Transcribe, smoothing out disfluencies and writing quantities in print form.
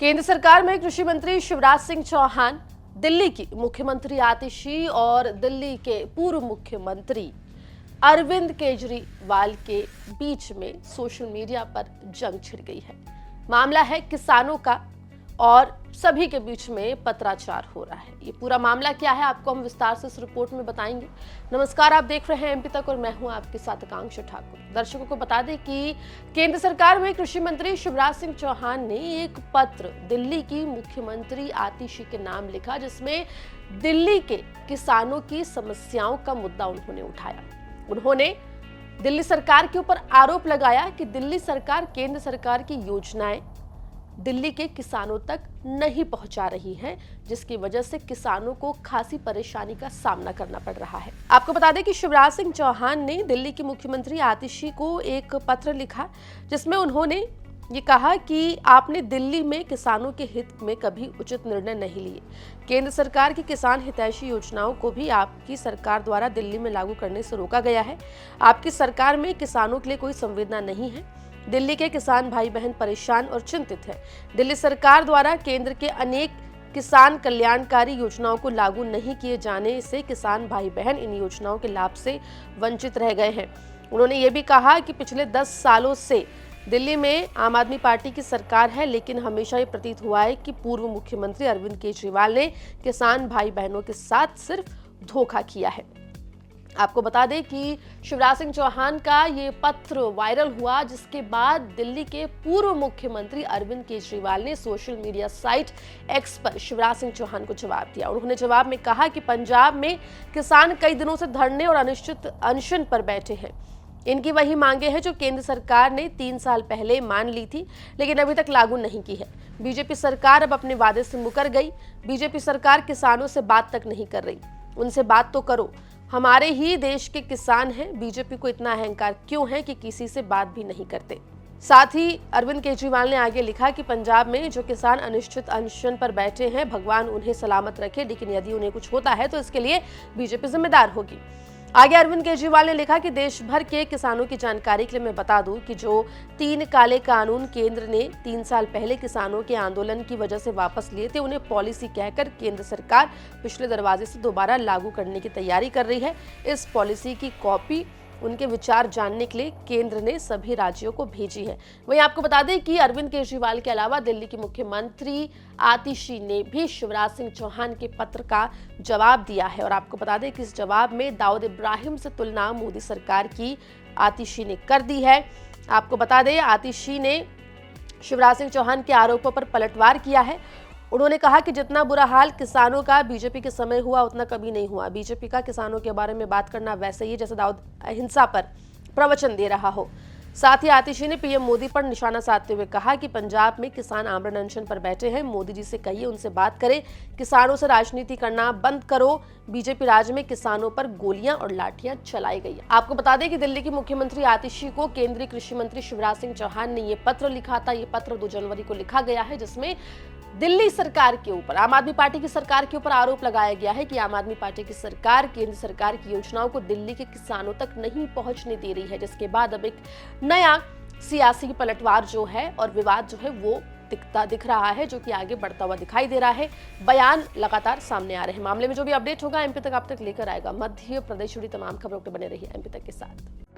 केंद्र सरकार में कृषि मंत्री शिवराज सिंह चौहान, दिल्ली की मुख्यमंत्री आतिशी और दिल्ली के पूर्व मुख्यमंत्री अरविंद केजरीवाल के बीच में सोशल मीडिया पर जंग छिड़ गई है। मामला है किसानों का और सभी के बीच में पत्राचार हो रहा है। ये पूरा मामला क्या है आपको हम विस्तार से इस रिपोर्ट में बताएंगे। नमस्कार, आप देख रहे हैं एमपी तक और मैं हूं आपके साथ आकांक्षा ठाकुर। दर्शकों को बता दें कि केंद्र सरकार में कृषि मंत्री शिवराज सिंह चौहान ने एक पत्र दिल्ली की मुख्यमंत्री आतिशी के नाम लिखा, जिसमें दिल्ली के किसानों की समस्याओं का मुद्दा उन्होंने उठाया। उन्होंने दिल्ली सरकार के ऊपर आरोप लगाया कि दिल्ली सरकार केंद्र सरकार की योजनाएं दिल्ली के किसानों तक नहीं पहुंचा रही है, जिसकी वजह से किसानों को खासी परेशानी का सामना करना पड़ रहा है। आपको बता दें कि शिवराज सिंह चौहान ने दिल्ली की मुख्यमंत्री आतिशी को एक पत्र लिखा, जिसमें उन्होंने ये कहा कि आपने दिल्ली में किसानों के हित में कभी उचित निर्णय नहीं लिए। केंद्र सरकार की किसान हितैषी योजनाओं को भी आपकी सरकार द्वारा दिल्ली में लागू करने से रोका गया है। आपकी सरकार में किसानों के लिए कोई संवेदना नहीं है। दिल्ली के किसान भाई बहन परेशान और चिंतित हैं। दिल्ली सरकार द्वारा केंद्र के अनेक किसान कल्याणकारी योजनाओं को लागू नहीं किए जाने से किसान भाई बहन इन योजनाओं के लाभ से वंचित रह गए हैं। उन्होंने ये भी कहा कि पिछले 10 सालों से दिल्ली में आम आदमी पार्टी की सरकार है, लेकिन हमेशा ये प्रतीत हुआ है कि पूर्व मुख्यमंत्री अरविंद केजरीवाल ने किसान भाई बहनों के साथ सिर्फ धोखा किया है। आपको बता दें कि शिवराज सिंह चौहान का ये पत्र वायरल हुआ, जिसके बाद दिल्ली के पूर्व मुख्यमंत्री अरविंद केजरीवाल ने सोशल मीडिया साइट एक्स पर शिवराज सिंह चौहान को जवाब दिया। उन्होंने जवाब में कहा कि पंजाब में किसान कई दिनों से धरने और अनिश्चित अनशन पर बैठे हैं। इनकी वही मांगे हैं जो केंद्र सरकार ने 3 साल पहले मान ली थी, लेकिन अभी तक लागू नहीं की है। बीजेपी सरकार अब अपने वादे से मुकर गई। बीजेपी सरकार किसानों से बात तक नहीं कर रही। उनसे बात तो करो, हमारे ही देश के किसान हैं। बीजेपी को इतना अहंकार क्यों है कि किसी से बात भी नहीं करते। साथ ही अरविंद केजरीवाल ने आगे लिखा कि पंजाब में जो किसान अनिश्चित अनशन पर बैठे हैं, भगवान उन्हें सलामत रखे, लेकिन यदि उन्हें कुछ होता है तो इसके लिए बीजेपी जिम्मेदार होगी। आगे अरविंद केजरीवाल ने लिखा कि देश भर के किसानों की जानकारी के लिए मैं बता दूं कि जो 3 काले कानून केंद्र ने 3 साल पहले किसानों के आंदोलन की वजह से वापस लिए थे, उन्हें पॉलिसी कहकर केंद्र सरकार पिछले दरवाजे से दोबारा लागू करने की तैयारी कर रही है। इस पॉलिसी की कॉपी उनके विचार जानने के लिए केंद्र ने सभी राज्यों को भेजी है। वहीं आपको बता दें कि अरविंद केजरीवाल के अलावा दिल्ली की मुख्यमंत्री आतिशी ने भी शिवराज सिंह चौहान के पत्र का जवाब दिया है। और आपको बता दें कि इस जवाब में दाऊद इब्राहिम से तुलना मोदी सरकार की आतिशी ने कर दी है। आपको बता दें आतिशी ने शिवराज सिंह चौहान के आरोपों पर पलटवार किया है। उन्होंने कहा कि जितना बुरा हाल किसानों का बीजेपी के समय हुआ, उतना कभी नहीं हुआ। बीजेपी का किसानों के बारे में बात करना वैसे ही जैसे दाऊद अहिंसा पर प्रवचन दे रहा हो। साथ ही आतिशी ने पीएम मोदी पर निशाना साधते हुए कहा कि पंजाब में किसान आमरण अनशन पर बैठे हैं। मोदी जी से कहिए उनसे बात करें, किसानों से राजनीति करना बंद करो। बीजेपी राज में किसानों पर गोलियां और लाठियां चलाई गई। आपको बता दें कि दिल्ली की मुख्यमंत्री आतिशी को केंद्रीय कृषि मंत्री शिवराज सिंह चौहान ने ये पत्र लिखा था। ये पत्र 2 जनवरी को लिखा गया है, जिसमें दिल्ली सरकार के ऊपर, आम आदमी पार्टी की सरकार के ऊपर आरोप लगाया गया है कि आम आदमी पार्टी की सरकार केंद्र सरकार की योजनाओं को दिल्ली के किसानों तक नहीं पहुंचने दे रही है। जिसके बाद अब एक नया सियासी पलटवार जो है और विवाद जो है वो दिख रहा है, जो कि आगे बढ़ता हुआ दिखाई दे रहा है। बयान लगातार सामने आ रहे हैं। मामले में जो भी अपडेट होगा एमपी तक आप तक लेकर आएगा। मध्य प्रदेश जुड़ी तमाम खबरों के बने रहिए एमपी तक के साथ।